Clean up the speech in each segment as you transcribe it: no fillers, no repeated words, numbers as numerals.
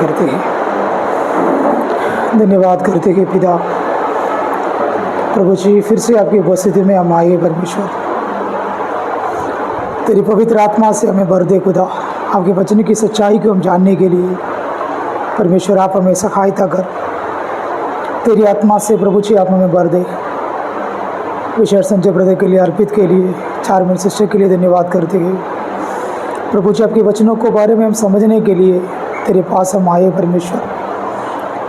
करते हैं, धन्यवाद करते हैं पिता प्रभु जी। फिर से आपकी उपस्थिति में हम आए परमेश्वर, तेरी पवित्र आत्मा से हमें भर दे खुदा। आपके वचन की सच्चाई को हम जानने के लिए परमेश्वर आप हमें सहायता कर, तेरी आत्मा से प्रभु जी आप हमें भर दे। विशेष संजय ब्रदर के लिए, अर्पित के लिए, 4 मिनट सिस्टर के लिए धन्यवाद करते हैं प्रभु जी। आपके वचनों को बारे में हम समझने के लिए तेरे पास हम आए परमेश्वर।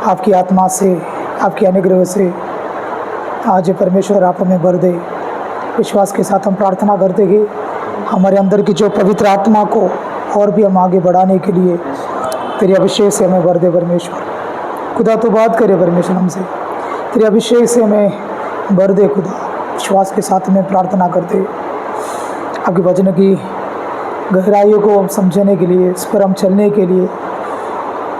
आपकी आत्मा से, आपके अनुग्रह से आज परमेश्वर आप हमें भर दे। विश्वास के साथ हम प्रार्थना करते हैं हमारे अंदर की जो पवित्र आत्मा को और भी हम आगे बढ़ाने के लिए तेरे अभिषेक से हमें भर दे परमेश्वर। खुदा तो बात करे परमेश्वर हमसे, तेरे अभिषेक से हमें भर दे खुदा। विश्वास के साथ हमें प्रार्थना करते आपके वचन की गहराइयों को हम समझने के लिए, इस पर हम चलने के लिए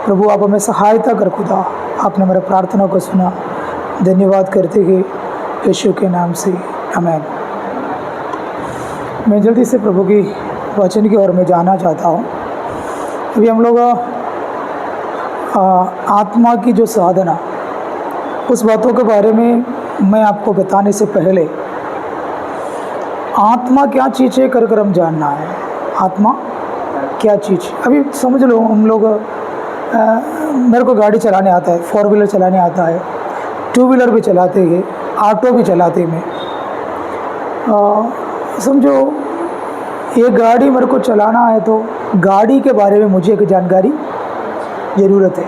प्रभु आप हमें सहायता कर खुदा। आपने हमारे प्रार्थना को सुना, धन्यवाद करते हैं यीशु के नाम से, आमीन। मैं जल्दी से प्रभु की वचन की ओर में जाना चाहता हूँ। अभी हम लोग आत्मा की जो साधना, उस बातों के बारे में मैं आपको बताने से पहले आत्मा क्या चीज़ है कर हम जानना है। आत्मा क्या चीज़, अभी समझ लो हम लोग मेरे को गाड़ी चलाने आता है, 4 व्हीलर चलाने आता है, 2 व्हीलर भी चलाते हैं, ऑटो भी चलाते मैं। समझो ये गाड़ी मेरे को चलाना है तो गाड़ी के बारे में मुझे एक जानकारी ज़रूरत है।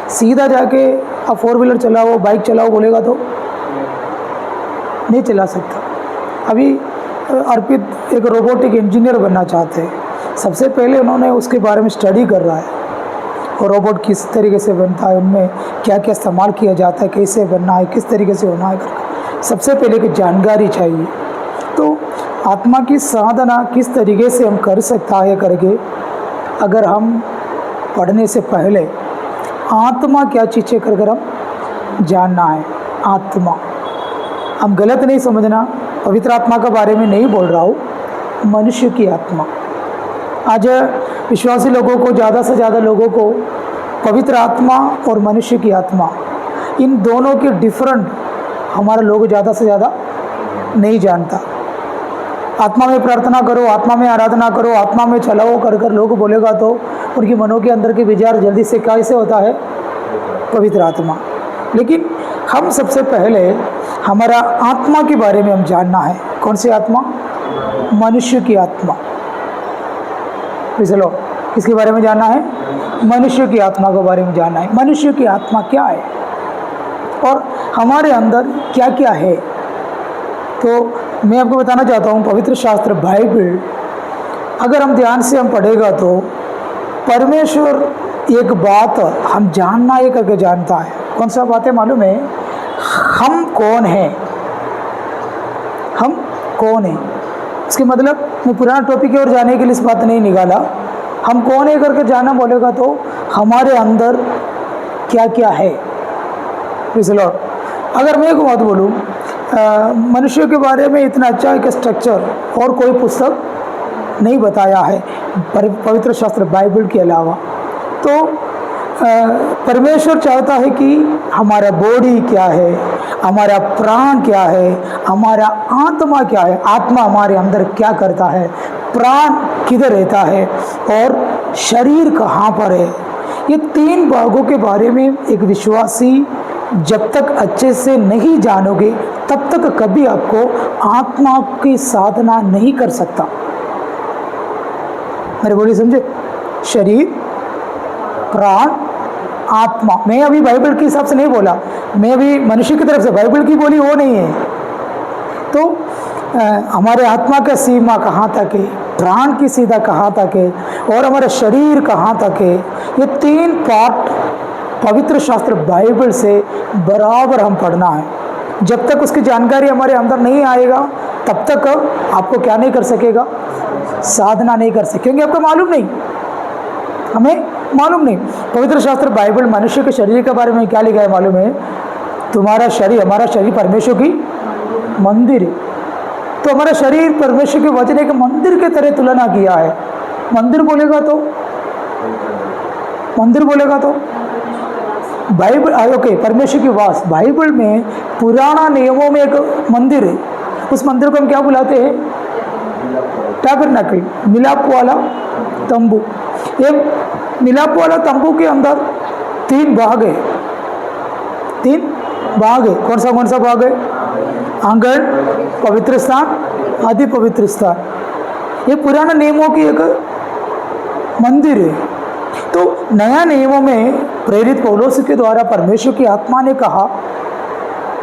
सीधा जाके आप 4 व्हीलर चलाओ, बाइक चलाओ बोलेगा तो नहीं चला सकता। अभी अर्पित एक रोबोटिक इंजीनियर बनना चाहते हैं। सबसे पहले उन्होंने उसके बारे में स्टडी कर रहा है और रोबोट किस तरीके से बनता है, उनमें क्या क्या इस्तेमाल किया जाता है, कैसे बनना है, किस तरीके से होना है करके सबसे पहले की जानकारी चाहिए। तो आत्मा की साधना किस तरीके से हम कर सकता है करके अगर हम पढ़ने से पहले आत्मा क्या चीज़ें कर हम जानना है। आत्मा हम गलत नहीं समझना, पवित्र आत्मा के बारे में नहीं बोल रहा हूँ, मनुष्य की आत्मा। आज विश्वासी लोगों को, ज़्यादा से ज़्यादा लोगों को पवित्र आत्मा और मनुष्य की आत्मा, इन दोनों के डिफरेंट हमारे लोग ज़्यादा से ज़्यादा नहीं जानता। आत्मा में प्रार्थना करो, आत्मा में आराधना करो, आत्मा में चलाओ कर लोग बोलेगा तो उनकी मनों के अंदर के विचार जल्दी से कैसे होता है, पवित्र आत्मा। लेकिन हम सबसे पहले हमारा आत्मा के बारे में हम जानना है। कौन सी आत्मा? मनुष्य की आत्मा। चलो किसके बारे में जानना है? मनुष्य की आत्मा के बारे में जानना है। मनुष्य की आत्मा क्या है और हमारे अंदर क्या क्या है। तो मैं आपको बताना चाहता हूँ, पवित्र शास्त्र बाइबल अगर हम ध्यान से हम पढ़ेगा तो परमेश्वर एक बात हम जानना है करके जानता है। कौन सा बात है मालूम है? हम कौन हैं, हम कौन हैं। इसके मतलब मैं पुराना टॉपिक की ओर जाने के लिए इस बात नहीं निकाला। हम कौन है करके जानना बोलेगा तो हमारे अंदर क्या क्या है। अगर मैं एक बात बोलूँ, मनुष्य के बारे में इतना अच्छा एक स्ट्रक्चर और कोई पुस्तक नहीं बताया है पवित्र शास्त्र बाइबल के अलावा। तो परमेश्वर चाहता है कि हमारा बॉडी क्या है, हमारा प्राण क्या है, हमारा आत्मा क्या है, आत्मा हमारे अंदर क्या करता है, प्राण किधर रहता है और शरीर कहाँ पर है। ये 3 भागों के बारे में एक विश्वासी जब तक अच्छे से नहीं जानोगे तब तक कभी आपको आत्मा की साधना नहीं कर सकता। मेरे बोली समझे? शरीर, प्राण, आत्मा। मैं अभी बाइबल के हिसाब से नहीं बोला, मैं अभी मनुष्य की तरफ से बाइबल की बोली वो नहीं है। तो हमारे आत्मा का सीमा कहाँ तक है, प्राण की सीधा कहाँ तक है और हमारा शरीर कहाँ तक है, ये 3 पार्ट पवित्र शास्त्र बाइबल से बराबर हम पढ़ना है। जब तक उसकी जानकारी हमारे अंदर नहीं आएगा तब तक आपको क्या नहीं कर सकेगा, साधना नहीं कर सके, क्योंकि आपको मालूम नहीं, हमें मालूम नहीं। पवित्र शास्त्र बाइबल मनुष्य के शरीर के बारे में क्या लिखा है मालूम है? तुम्हारा शरीर, हमारा शरीर परमेश्वर की मंदिर है। तो हमारा शरीर परमेश्वर के वचन के मंदिर के तरह तुलना किया है। मंदिर बोलेगा तो मंदिर बोलेगा तो बाइबल, ओके, परमेश्वर की वास। बाइबल में पुराना नियमों में एक मंदिर है, उस मंदिर को हम क्या बुलाते हैं? टैबरनेकल, मिलाप वाला तंबू। ये मिलाप वाला तंबू के अंदर 3 भाग है, 3 भाग है। कौन सा भाग है? आंगन, पवित्र स्थान, अति पवित्र स्थान। ये पुराने नियमों की एक मंदिर है। तो नया नियमों में प्रेरित पौलुस के द्वारा परमेश्वर की आत्मा ने कहा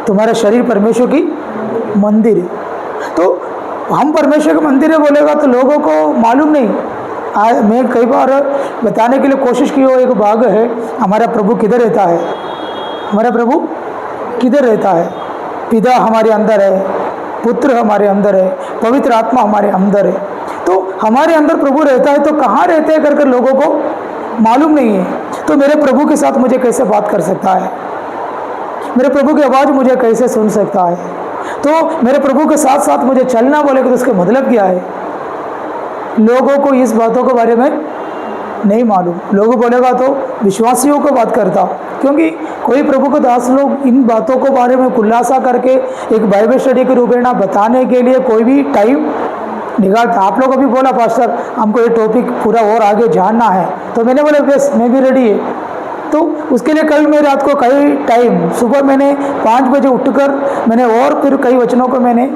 तुम्हारा शरीर परमेश्वर की मंदिर है। तो हम परमेश्वर के मंदिर है बोलेगा तो लोगों को मालूम नहीं। मैं कई बार बताने के लिए कोशिश की, वो एक भाग है, हमारा प्रभु किधर रहता है, हमारा प्रभु किधर रहता है। पिता हमारे अंदर है, पुत्र हमारे अंदर है, पवित्र आत्मा हमारे अंदर है। तो हमारे अंदर प्रभु रहता है, तो कहाँ रहते हैं कर लोगों को मालूम नहीं है। तो मेरे प्रभु के साथ मुझे कैसे बात कर सकता है, मेरे प्रभु की आवाज़ मुझे कैसे सुन सकता है। तो मेरे प्रभु के साथ साथ मुझे चलना बोलेगा तो उसका मतलब क्या है? लोगों को इस बातों के बारे में नहीं मालूम। लोगों बोलेगा तो विश्वासियों को बात करता, क्योंकि कोई प्रभु के दास लोग इन बातों को बारे में खुलासा करके एक बाइबल स्टडी के रूप में बताने के लिए कोई भी टाइम निकालता। आप लोग अभी बोला पास्टर हमको ये टॉपिक पूरा और आगे जानना है, तो मैंने बोला बस मैं भी रेडी है। तो उसके लिए कल मैं रात को कई टाइम सुबह मैंने 5 बजे उठकर मैंने और फिर कई वचनों को मैंने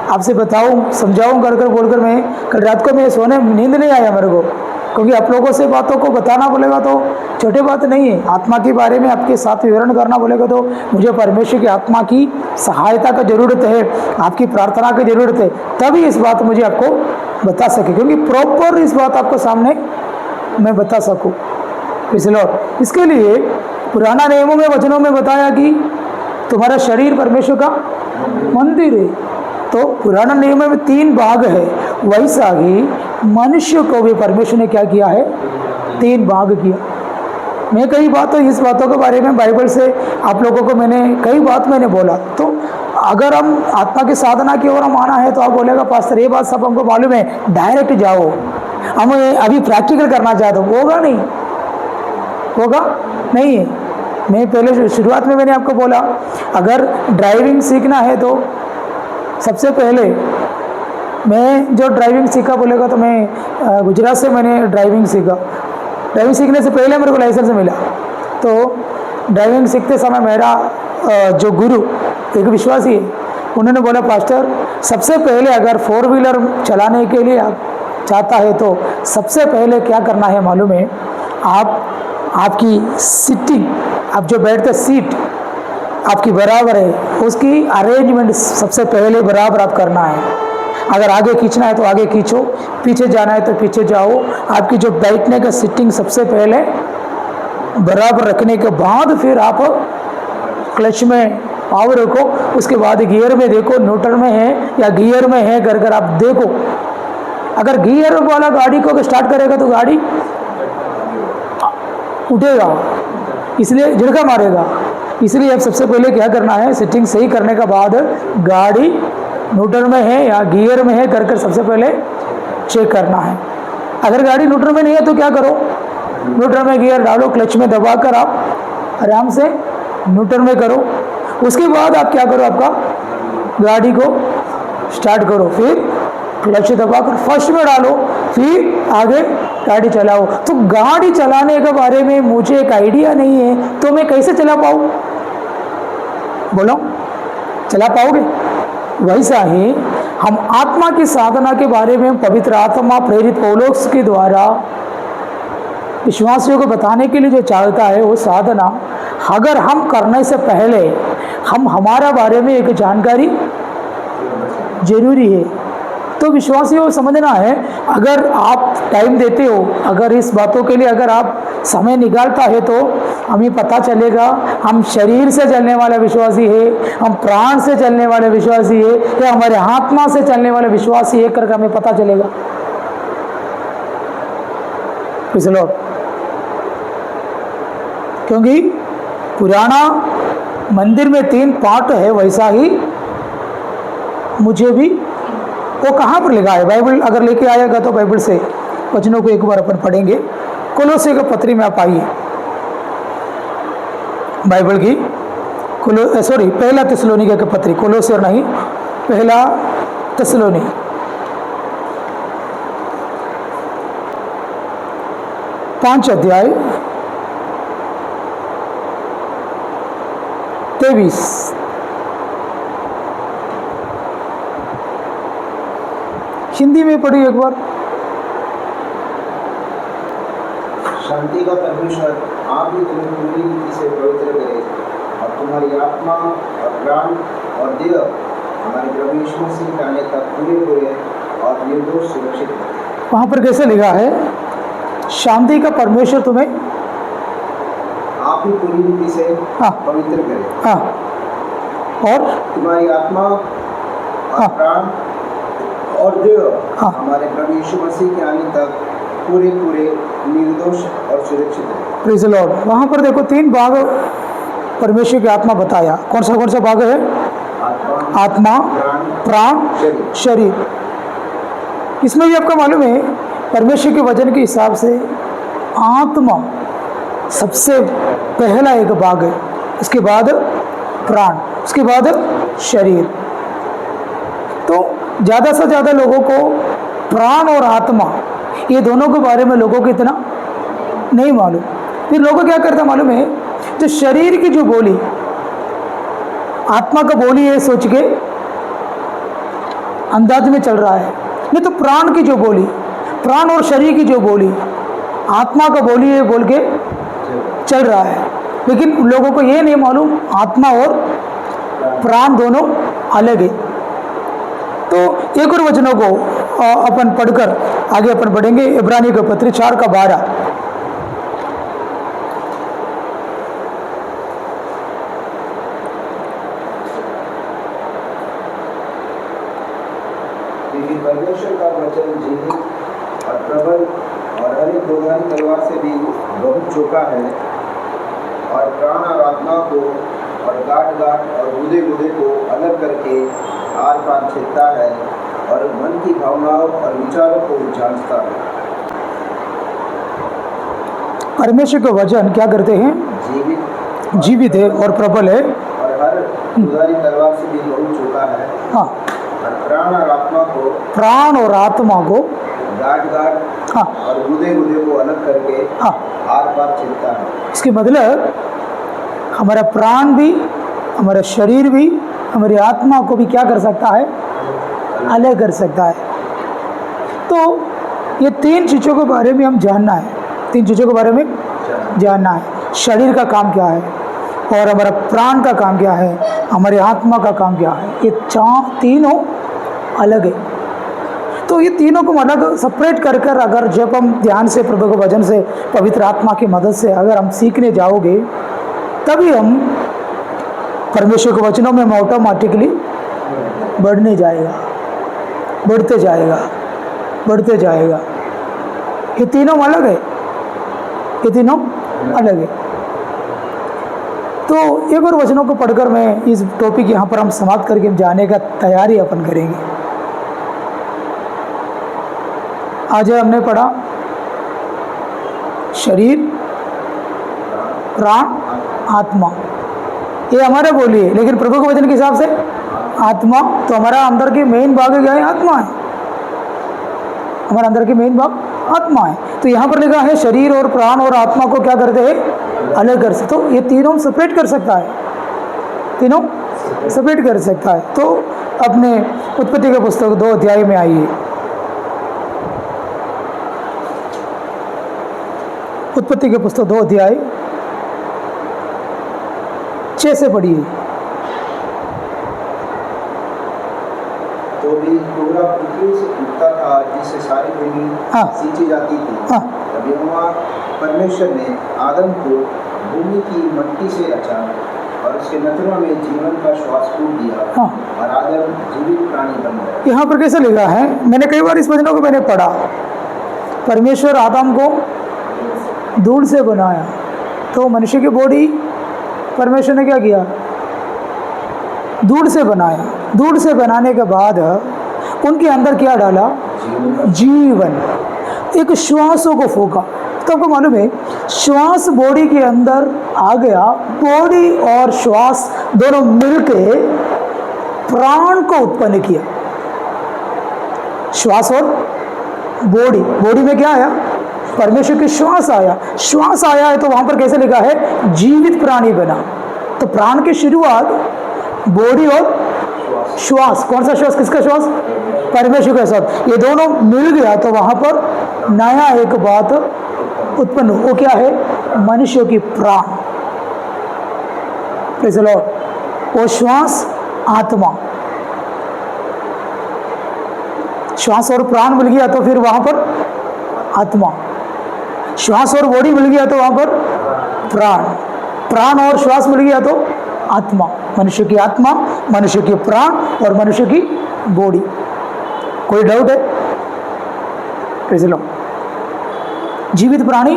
आपसे बताऊं समझाऊं कर बोलकर मैं कल रात को मैं सोने नींद नहीं आया मेरे को, क्योंकि आप लोगों से बातों को बताना बोलेगा तो छोटी बात नहीं है। आत्मा के बारे में आपके साथ विवरण करना बोलेगा तो मुझे परमेश्वर की आत्मा की सहायता की ज़रूरत है, आपकी प्रार्थना की ज़रूरत है, तभी इस बात मुझे आपको बता सके, क्योंकि प्रॉपर इस बात आपको सामने मैं बता सकूँ। इसलिए इसके लिए पुराना नियमों में वचनों में बताया कि तुम्हारा शरीर परमेश्वर का मंदिर है। तो पुराना नियम में 3 भाग है, वैसा ही मनुष्य को भी परमेश्वर ने क्या किया है? 3 भाग किया। मैं कई बातों इस बातों के बारे में बाइबल से आप लोगों को मैंने कई बात मैंने बोला। तो अगर हम आत्मा की साधना की ओर हम आना है तो आप बोलेगा पास्टर ये बात सब हमको मालूम है, डायरेक्ट जाओ, हम अभी प्रैक्टिकल करना चाहते हो, होगा नहीं, होगा नहीं है। मैं पहले शुरुआत में मैंने आपको बोला अगर ड्राइविंग सीखना है तो सबसे पहले मैं जो ड्राइविंग सीखा बोलेगा तो मैं गुजरात से मैंने ड्राइविंग सीखा। ड्राइविंग सीखने से पहले मेरे को लाइसेंस मिला। तो ड्राइविंग सीखते समय मेरा जो गुरु एक विश्वासी है, उन्होंने बोला पास्टर सबसे पहले अगर 4 व्हीलर चलाने के लिए आप चाहता है तो सबसे पहले क्या करना है मालूम है? आपकी सीटिंग, आप जो बैठते सीट आपकी बराबर है, उसकी अरेंजमेंट सबसे पहले बराबर आप करना है। अगर आगे खींचना है तो आगे खींचो, पीछे जाना है तो पीछे जाओ। आपकी जो बैठने का सीटिंग सबसे पहले बराबर रखने के बाद फिर आप क्लच में पावर रखो, उसके बाद गियर में देखो न्यूट्रल में है या गियर में है कर आप देखो। अगर गियर वाला गाड़ी को स्टार्ट करेगा तो गाड़ी उठेगा, इसलिए झटका मारेगा। इसलिए अब सबसे पहले क्या करना है? सेटिंग सही करने के बाद गाड़ी न्यूट्रल में है या गियर में है कर सबसे पहले चेक करना है। अगर गाड़ी न्यूट्रल में नहीं है तो क्या करो? न्यूट्रल में गियर डालो, क्लच में दबाकर आप आराम से न्यूट्रल में करो। उसके बाद आप क्या करो? आपका गाड़ी को स्टार्ट करो, फिर क्लच दबाकर फर्स्ट में डालो, फिर आगे गाड़ी चलाओ। तो गाड़ी चलाने के बारे में मुझे एक आइडिया नहीं है तो मैं कैसे चला पाऊँ? बोलो, चला पाओगे? वैसा ही हम आत्मा की साधना के बारे में पवित्र आत्मा प्रेरित पौलुस के द्वारा विश्वासियों को बताने के लिए जो चाहता है वो साधना अगर हम करने से पहले हमारा बारे में एक जानकारी जरूरी है। तो विश्वासियों को समझना है, अगर आप टाइम देते हो, अगर इस बातों के लिए अगर आप समय निकालता है तो हमें पता चलेगा हम शरीर से चलने वाला विश्वासी है, हम प्राण से चलने वाले विश्वासी है या हमारे आत्मा से चलने वाले विश्वासी है करके हमें पता चलेगा। इसलिए क्योंकि पुराना मंदिर में 3 पार्ट है, वैसा ही मुझे भी वो कहाँ पर लिखा है? बाइबल अगर लेके आएगा तो बाइबल से वचनों को एक बार अपन पढ़ेंगे। कोलोसे की पत्री में आप आइए, बाइबल की पहला थिस्सलुनीके की पत्री, कोलोसे और नहीं, पहला थिस्सलुनी 5 अध्याय 23। हिंदी में पढ़ी एक बार। शांति का परमेश्वर आप ही तुम्हें पूरी रीति से पवित्र करे और तुम्हारी आत्मा और प्राण और देह हमारे प्रभु यीशु मसीह के आने तक पूरे और निर्दोष सुरक्षित रहे। वहाँ पर कैसे लिखा है? शांति का परमेश्वर तुम्हें आप ही पूरी रीति से हाँ। पवित्र करे हाँ, और तुम्हारी आत्मा और हाँ। प्राण और देह हाँ। हमारे प्रभु यीशु मसीह के आने तक पूरे निर्दोष और सुरक्षित रहे। Praise the Lord. वहाँ पर देखो 3 भाग परमेश्वर की आत्मा बताया। कौन सा भाग है? आत्मा, प्राण, शरीर। इसमें भी आपका मालूम है परमेश्वर के वचन के हिसाब से आत्मा सबसे पहला एक भाग है, उसके बाद प्राण, उसके बाद शरीर। तो ज़्यादा से ज़्यादा लोगों को प्राण और आत्मा ये दोनों के बारे में लोगों को इतना नहीं मालूम। फिर लोगों क्या करता मालूम है, जो शरीर की जो बोली आत्मा का बोली है सोच के अंदाज में चल रहा है, नहीं तो प्राण की जो बोली, प्राण और शरीर की जो बोली आत्मा का बोली है बोल के चल रहा है। लेकिन उन लोगों को ये नहीं मालूम आत्मा और प्राण दोनों अलग है। तो एक और वचनों को अपन पढ़कर आगे अपन बढ़ेंगे। इब्रानी का पत्री 4:12। लेकिन परमेश्वर का वचन जीवित और प्रबल और हर एक दोधारी तलवार से भी बहुत चौका है और प्राण और आत्मा को और गांठ और गुदे को अलग करके आर पार छेदता है और मन की भावनाओं और विचारों को जांचता है। परमेश्वर का वचन क्या करते हैं? जीवित है और प्रबल है और हर दोधारी तलवार से भी बहुत चौका है। हाँ, और प्राण और आत्मा को गांठ हाँ और गुदे को अलग करके हाँ। आर पार छेदता है। इसके मतलब हमारा प्राण भी, हमारा शरीर भी, हमारी आत्मा को भी क्या कर सकता है? अलग कर सकता है। तो ये 3 चीज़ों के बारे में हम जानना है, 3 चीज़ों के बारे में जानना है। शरीर का काम क्या है और हमारा प्राण का काम क्या है, हमारी आत्मा का काम क्या है। ये तीनों अलग है। तो ये तीनों को अलग सेपरेट कर अगर जब हम ध्यान से प्रभु के वचन से पवित्र आत्मा की मदद से अगर हम सीखने जाओगे तभी हम परमेश्वर के वचनों में ऑटोमेटिकली बढ़ते जाएगा। ये तीनों अलग है, तो एक और वचनों को पढ़कर मैं इस टॉपिक यहाँ पर हम समाप्त करके जाने का तैयारी अपन करेंगे। आज हमने पढ़ा शरीर, प्राण, आत्मा, ये हमारा बोली है। लेकिन प्रभु के वचन के हिसाब से आत्मा, तो हमारा अंदर की मेन भाग क्या है? आत्मा है। हमारा अंदर की मेन भाग आत्मा है। तो यहाँ पर लिखा है शरीर और प्राण और आत्मा को क्या करते हैं? अलग कर सकते। तो ये तीनों सेपरेट कर सकता है, तो अपने उत्पत्ति के पुस्तक 2 अध्याय में आइए। उत्पत्ति के पुस्तक 2 अध्याय 6 से पढ़िए। तो भी पूरा पृथ्वी से उठता था जिससे सारी भूमि सींची जाती थी। तब यहोवा परमेश्वर ने आदम को भूमि की मट्टी से रचा और उसके नथनों में जीवन का श्वास फूंक दिया और आदम जीवित प्राणी बन गया। यहाँ पर कैसे लिखा है? मैंने कई बार इस वचनों को मैंने पढ़ा। परमेश्वर आदम को धूल से बनाया, तो मनुष्य की बॉडी परमेश्वर ने क्या किया? धूल से बनाया। धूल से बनाने के बाद उनके अंदर क्या डाला? जीवन, एक श्वासों को फूका। तो आपको मालूम है श्वास बॉडी के अंदर आ गया, बॉडी और श्वास दोनों मिलके प्राण को उत्पन्न किया। श्वास और बॉडी, बॉडी में क्या आया? परमेश्वर की श्वास आया। श्वास आया है तो वहां पर कैसे लिखा है? जीवित प्राणी बना। तो प्राण की शुरुआत बॉडी और श्वास, कौन सा श्वास? किसका श्वास? परमेश्वर का श्वास। ये दोनों मिल गया तो वहां पर नया एक बात उत्पन्न हो। वो क्या है? मनुष्य की प्राण। Praise the Lord. वो श्वास आत्मा, श्वास और प्राण मिल गया तो फिर वहां पर आत्मा, श्वास और बॉडी मिल गया तो वहां पर प्राण, प्राण और श्वास मिल गया तो आत्मा। मनुष्य की आत्मा, मनुष्य की प्राण और मनुष्य की बॉडी। कोई डाउट है? Praise the Lord. जीवित प्राणी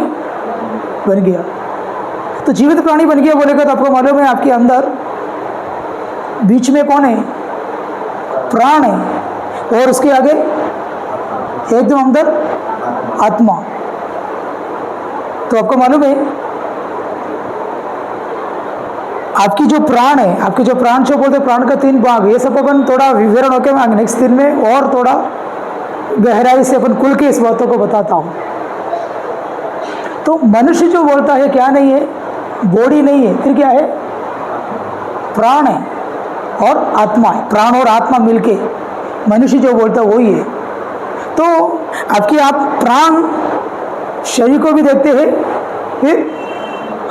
बन गया। तो जीवित प्राणी बन गया बोलेगा तो आपको मालूम है आपके अंदर बीच में कौन है? प्राण है और उसके आगे एकदम अंदर आत्मा। तो आपको मालूम है आपकी जो प्राण है, आपके जो प्राण जो बोलते प्राण का 3 भाग, ये सब अपन थोड़ा विवरण होकर मैं नेक्स्ट दिन में और थोड़ा गहराई से अपन खुल के इस बातों को बताता हूँ। तो मनुष्य जो बोलता है क्या नहीं है? बॉडी नहीं है, फिर क्या है? प्राण है और आत्मा है। प्राण और आत्मा मिलके मनुष्य जो बोलता है वही है। तो आपकी आप प्राण शरीर को भी देखते हैं, फिर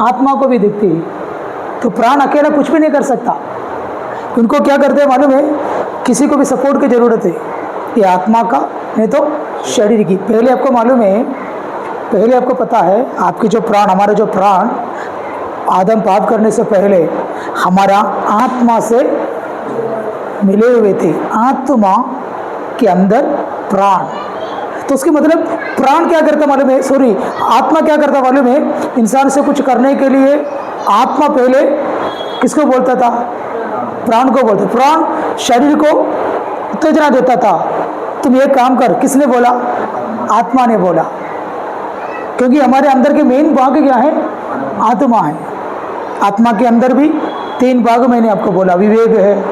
आत्मा को भी देखते हैं। तो प्राण अकेला कुछ भी नहीं कर सकता। उनको क्या करते हैं मालूम है? किसी को भी सपोर्ट की ज़रूरत है, ये आत्मा का नहीं तो शरीर की। पहले आपको मालूम है, पहले आपको पता है आपके जो प्राण, हमारे जो प्राण आदम पाप करने से पहले हमारा आत्मा से मिले हुए थे। आत्मा के अंदर प्राण। तो उसकी मतलब प्राण क्या करता मालूम है? सॉरी, आत्मा क्या करता मालूम है? इंसान से कुछ करने के लिए आत्मा पहले किसको बोलता था? प्राण को बोलता। प्राण शरीर को उत्तेजना देता था, तुम ये काम कर। किसने बोला? आत्मा ने बोला। क्योंकि हमारे अंदर के मेन भाग क्या है? आत्मा है। आत्मा के अंदर भी 3 भाग मैंने आपको बोला, विवेक है,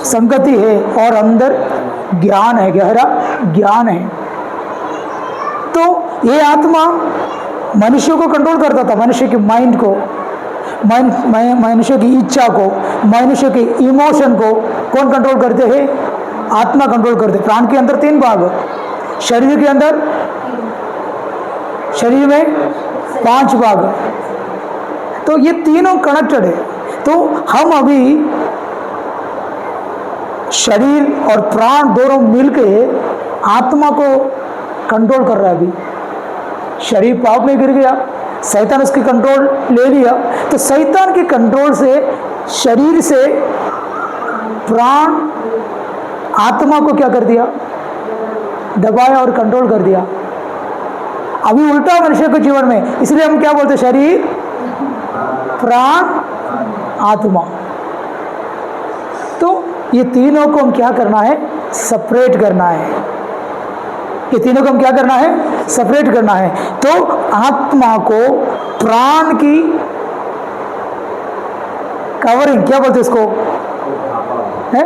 संगति है और अंदर ज्ञान है, गहरा ज्ञान है। तो ये आत्मा मनुष्य को कंट्रोल करता था, मनुष्य की माइंड को, मनुष्य की इच्छा को, मनुष्य के इमोशन को कौन कंट्रोल करते हैं? आत्मा कंट्रोल करते। प्राण के अंदर 3 भाग, शरीर के अंदर, शरीर में 5 भाग। तो ये तीनों कनेक्टेड है। तो हम अभी शरीर और प्राण दोनों मिलके आत्मा को कंट्रोल कर रहा है। अभी शरीर पाप में गिर गया, शैतान उसकी कंट्रोल ले लिया। तो शैतान के कंट्रोल से शरीर से प्राण आत्मा को क्या कर दिया? दबाया और कंट्रोल कर दिया। अभी उल्टा मनुष्य के जीवन में, इसलिए हम क्या बोलते? शरीर, प्राण, आत्मा। तो ये तीनों को हम क्या करना है? सेपरेट करना है। ये तीनों को हम क्या करना है? सेपरेट करना है। तो आत्मा को प्राण की कवरिंग क्या बोलते इसको? है?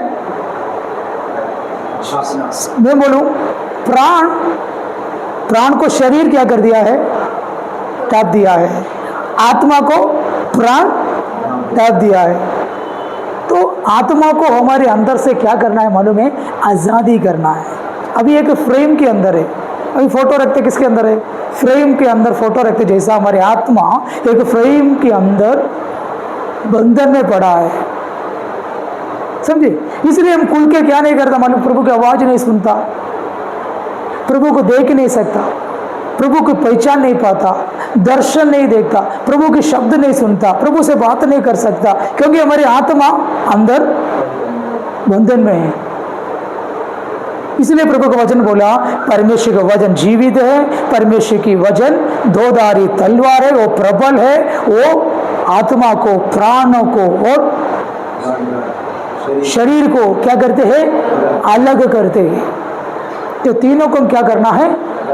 मैं बोलूं, प्राण को शरीर क्या कर दिया है? टैप दिया है। आत्मा को प्राण टैप दिया है। तो आत्मा को हमारे अंदर से क्या करना है मालूम है? आज़ादी करना है। अभी एक फ्रेम के अंदर है, अभी फोटो रखते किसके अंदर है? फ्रेम के अंदर फोटो रखते। जैसा हमारी आत्मा एक फ्रेम के अंदर बंधन में पड़ा है, समझे? इसलिए हम खुल के क्या नहीं करता मालूम? प्रभु की आवाज़ नहीं सुनता, प्रभु को देख नहीं सकता, प्रभु को पहचान नहीं पाता, दर्शन नहीं देखता, प्रभु के शब्द नहीं सुनता, प्रभु से बात नहीं कर सकता, क्योंकि हमारी आत्मा अंदर बंधन में है। इसलिए प्रभु का वचन बोला, परमेश्वर का वचन जीवित है, परमेश्वर की वचन 2-धारी तलवार है, वो प्रबल है, वो आत्मा को, प्राणों को और शरीर को क्या करते हैं? अलग करते हैं। तो तीनों को क्या करना है?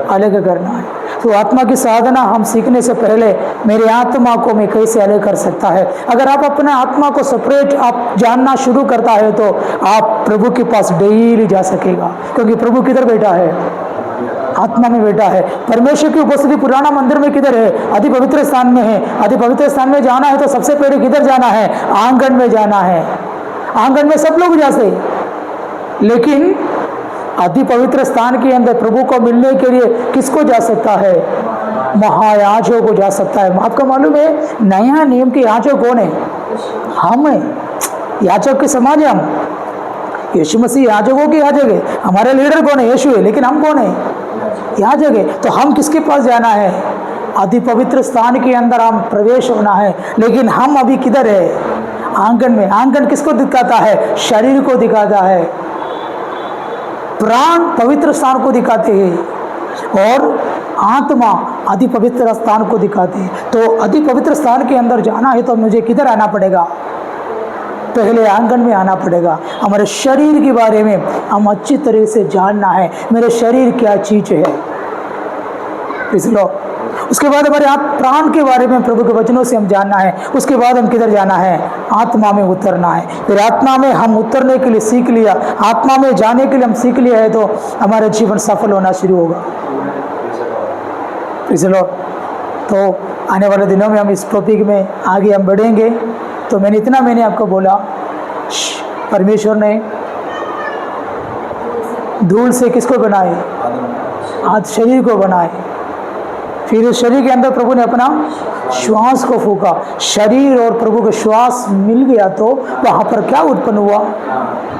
अलग करना है। तो आत्मा की साधना हम सीखने से पहले मेरी आत्मा को मैं कैसे अलग कर सकता है। अगर आप अपने आत्मा को सेपरेट आप जानना शुरू करता है तो आप प्रभु के पास डेली जा सकेगा, क्योंकि प्रभु किधर बैठा है? आत्मा में बैठा है। परमेश्वर की उपस्थिति पुराना मंदिर में किधर है? अति पवित्र स्थान में है। अति पवित्र स्थान में जाना है तो सबसे पहले किधर जाना है? आंगन में जाना है। आंगन में सब लोग जाते, लेकिन अति पवित्र स्थान के अंदर प्रभु को मिलने के लिए किसको जा सकता है? महायाजक को जा सकता है। आपको मालूम है नया नियम के याजक कौन है? हम है। याजक के समाज है हम। यीशु मसीह याजकों के याजक है। हमारे लीडर कौन है? यीशु है। लेकिन हम कौन है? याजक है। तो हम किसके पास जाना है? अति पवित्र स्थान के अंदर हम प्रवेश होना है, लेकिन हम अभी किधर है? आंगन में। आंगन किसको दिखाता है? शरीर को दिखाता है। प्राण पवित्र स्थान को दिखाते हैं और आत्मा अति पवित्र स्थान को दिखाते हैं। तो अति पवित्र स्थान के अंदर जाना है तो मुझे किधर आना पड़ेगा? पहले आंगन में आना पड़ेगा। हमारे शरीर के बारे में हम अच्छी तरह से जानना है, मेरे शरीर क्या चीज है, इसलिए उसके बाद हमारे प्राण के बारे में प्रभु के वचनों से हम जानना है। उसके बाद हम किधर जाना है? आत्मा में उतरना है। फिर आत्मा में हम उतरने के लिए सीख लिया, आत्मा में जाने के लिए हम सीख लिया है, तो हमारा जीवन सफल होना शुरू होगा। इसलिए तो आने वाले दिनों में हम इस टॉपिक में आगे हम बढ़ेंगे। तो मैंने आपको बोला, परमेश्वर ने धूल से किसको बनाए? आज शरीर को बनाए। फिर उस शरीर के अंदर प्रभु ने अपना श्वास को फूका। शरीर और प्रभु का श्वास मिल गया तो वहाँ पर क्या उत्पन्न हुआ?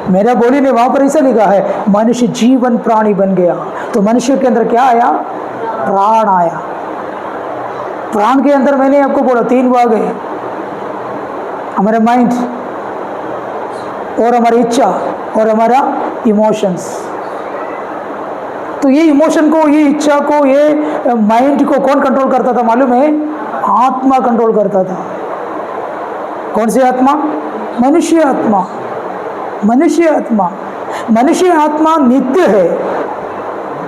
मेरा बोली ने वहाँ पर ऐसा लिखा है, मनुष्य जीवन प्राणी बन गया। तो मनुष्य के अंदर क्या आया? प्राण आया। प्राण के अंदर मैंने आपको बोला 3 भाग है, हमारा माइंड और हमारी इच्छा और हमारा इमोशंस। तो ये इमोशन को, ये इच्छा को, ये माइंड को कौन कंट्रोल करता था मालूम है? आत्मा कंट्रोल करता था। कौन सी आत्मा? मनुष्य आत्मा। मनुष्य आत्मा। मनुष्य आत्मा नित्य है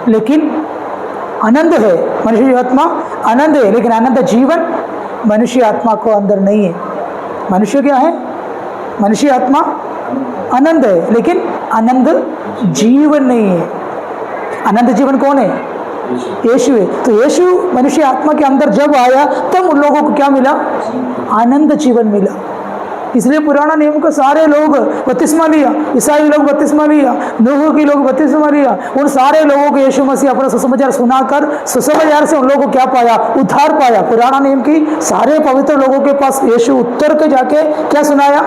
लेकिन आनंद है। मनुष्य आत्मा आनंद है, लेकिन आनंद जीवन मनुष्य आत्मा को अंदर नहीं है। मनुष्य क्या है? मनुष्य आत्मा आनंद है, लेकिन आनंद जीवन नहीं है। अनंत जीवन कौन है? यीशु है। तो यीशु मनुष्य आत्मा के अंदर जब आया तब उन लोगों को क्या मिला? आनंद जीवन मिला। इसलिए पुराना नियम के सारे लोग बपतिस्मा लिया, ईसाई लोग बपतिस्मा लिया, नूह के लोग बपतिस्मा लिया। उन सारे लोगों को यीशु मसीह अपना सुसमाचार सुनाकर सुसमाचार से उन लोगों को क्या पाया? उद्धार पाया। पुराना नियम की सारे पवित्र लोगों के पास यीशु उत्तर के जाके क्या सुनाया?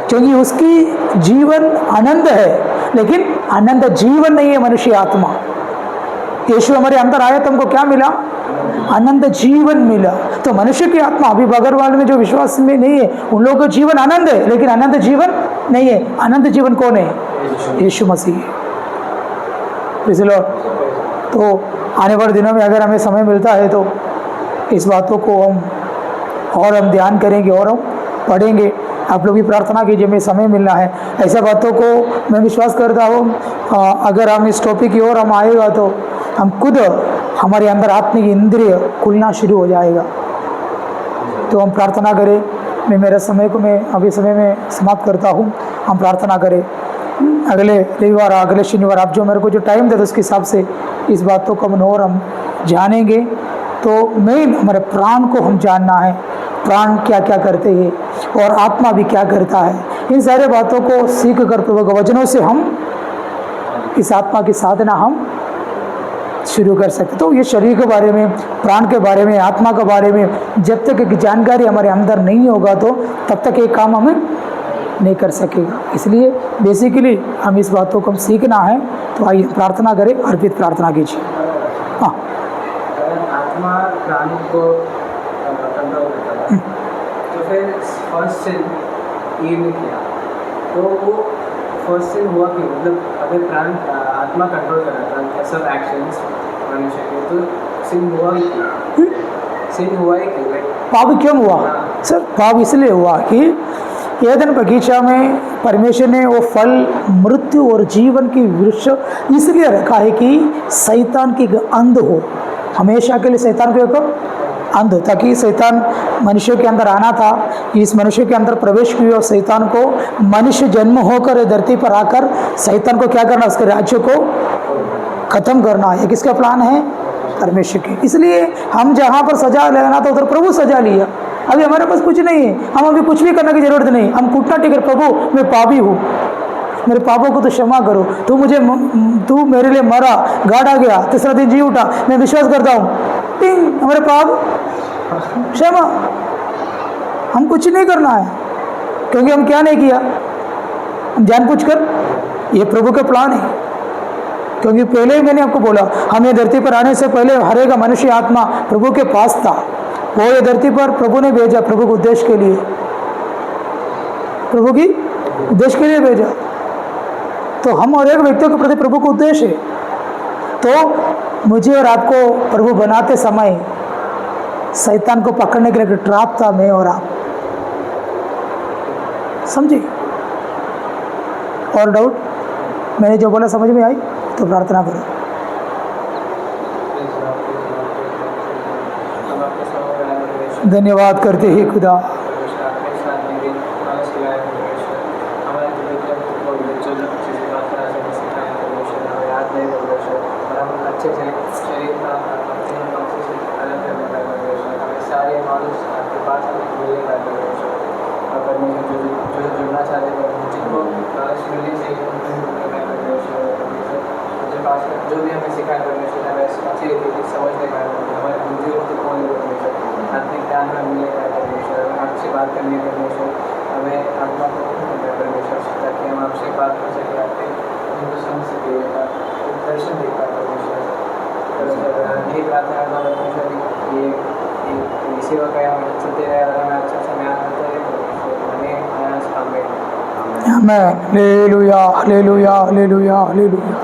क्योंकि उसकी जीवन आनंद है, लेकिन आनंद जीवन नहीं है मनुष्य आत्मा। यीशु हमारे अंदर आया तो हमको क्या मिला? आनंद जीवन मिला। तो मनुष्य की आत्मा अभी बगरवाल में जो विश्वास में नहीं है उन लोगों का जीवन आनंद है, लेकिन आनंद जीवन नहीं है। आनंद जीवन कौन है? यीशु मसीह। इसलिए तो आने वाले दिनों में अगर हमें समय मिलता है तो इस बातों को हम ध्यान करेंगे और हम पढ़ेंगे। आप लोग भी प्रार्थना कीजिए, हमें समय मिलना है। ऐसा बातों को मैं विश्वास करता हूँ अगर हम इस टॉपिक की ओर हम आएगा तो हम खुद हमारे अंदर आत्मिक इंद्रिय खुलना शुरू हो जाएगा। तो हम प्रार्थना करें। मैं मेरे समय को मैं अभी समय में समाप्त करता हूँ। हम प्रार्थना करें। अगले रविवार, अगले शनिवार आप जो मेरे को जो टाइम दे दो उसके हिसाब से इस बातों को हम जानेंगे। तो मेन हमारे प्राण को हम जानना है, प्राण क्या क्या करते हैं और आत्मा भी क्या करता है। इन सारे बातों को सीख कर प्रभु के वचनों से हम इस आत्मा की साधना हम शुरू कर सकते। तो ये शरीर के बारे में, प्राण के बारे में, आत्मा के बारे में जब तक एक जानकारी हमारे अंदर नहीं होगा तो तब तक ये काम हमें नहीं कर सकेगा। इसलिए बेसिकली हम इस बातों को हम सीखना है। तो आइए प्रार्थना करें, अर्पित प्रार्थना कीजिए। हाँ, आत्मा प्राण को कंट्रोल करता है, तो फिर फर्स्ट सिन ये में किया तो वो फर्स्ट सिन हुआ कि मतलब अगर प्राण आत्मा कंट्रोल कर रहा था सब एक्शंस मनुष्य के, तो सिन हुआ ही क्यों? सिन हुआ ही क्यों? पाप क्यों हुआ? सर पाप इसलिए हुआ कि एदन बगीचा में परमेश्वर ने वो फल मृत्यु और जीवन की वृक्ष इसलिए रखा है कि शैतान की अंध हो, हमेशा के लिए शैतान को एक अंध, ताकि शैतान मनुष्य के अंदर आना था, इस मनुष्य के अंदर प्रवेश किया और शैतान को मनुष्य जन्म होकर धरती पर आकर शैतान को क्या करना, उसके राज्य को खत्म करना। ये किसका प्लान है? परमेश्वर की। इसलिए हम जहाँ पर सजा लेना था उधर प्रभु सजा लिया। अभी हमारे पास कुछ नहीं है, हम अभी कुछ भी करने की जरूरत नहीं। हम घुटना टेक कर, प्रभु मैं पापी हूँ, मेरे पापों को तो क्षमा करो, तू मेरे लिए मरा, गाड़ा गया, तीसरा दिन जी उठा, मैं विश्वास करता हूँ, टिंग, हमारे पाप क्षमा। हम कुछ नहीं करना है, क्योंकि हम क्या नहीं किया, हम जानबूझकर, ये प्रभु का प्लान है। क्योंकि पहले ही मैंने आपको बोला, हम ये धरती पर आने से पहले हर एक मनुष्य आत्मा प्रभु के पास था। वो ये धरती पर प्रभु ने भेजा, प्रभु के उद्देश्य के लिए, प्रभु की उद्देश्य के लिए भेजा। तो हम और एक व्यक्तियों के प्रति प्रभु का उद्देश्य है। तो मुझे और आपको प्रभु बनाते समय शैतान को पकड़ने के लिए ट्रैप था, मैं और आप, समझे? और डाउट? मैंने जो बोला समझ में आई तो प्रार्थना करो। धन्यवाद करते ही खुदा, जुड़ना चाहते हैं जिनको मिलनी चाहिए, जो भी हमें सिखाया परमेश्वर हमें अच्छी रीति समझने का, हमारे बुद्धियों को कौन परमेश्वर आत्मिक ज्ञान में मिलेगा परमेश्वर, हमें आपसे बात करनी है परमेश्वर, हमें आत्मा को परमेश्वर, ताकि हम आपसे बात कर सकें, आपके उनको समझ सके, दर्शन देख पाए परमेश्वर। यही प्रार्थना करना परमेश्वर, ये सेवा का हमें चलते रहे और हमें अच्छा अच्छा ज्ञान होता है परमेश्वर, हमें नया काम में। आमेन, हालेलुया, हालेलुया, हालेलुया, हालेलुया।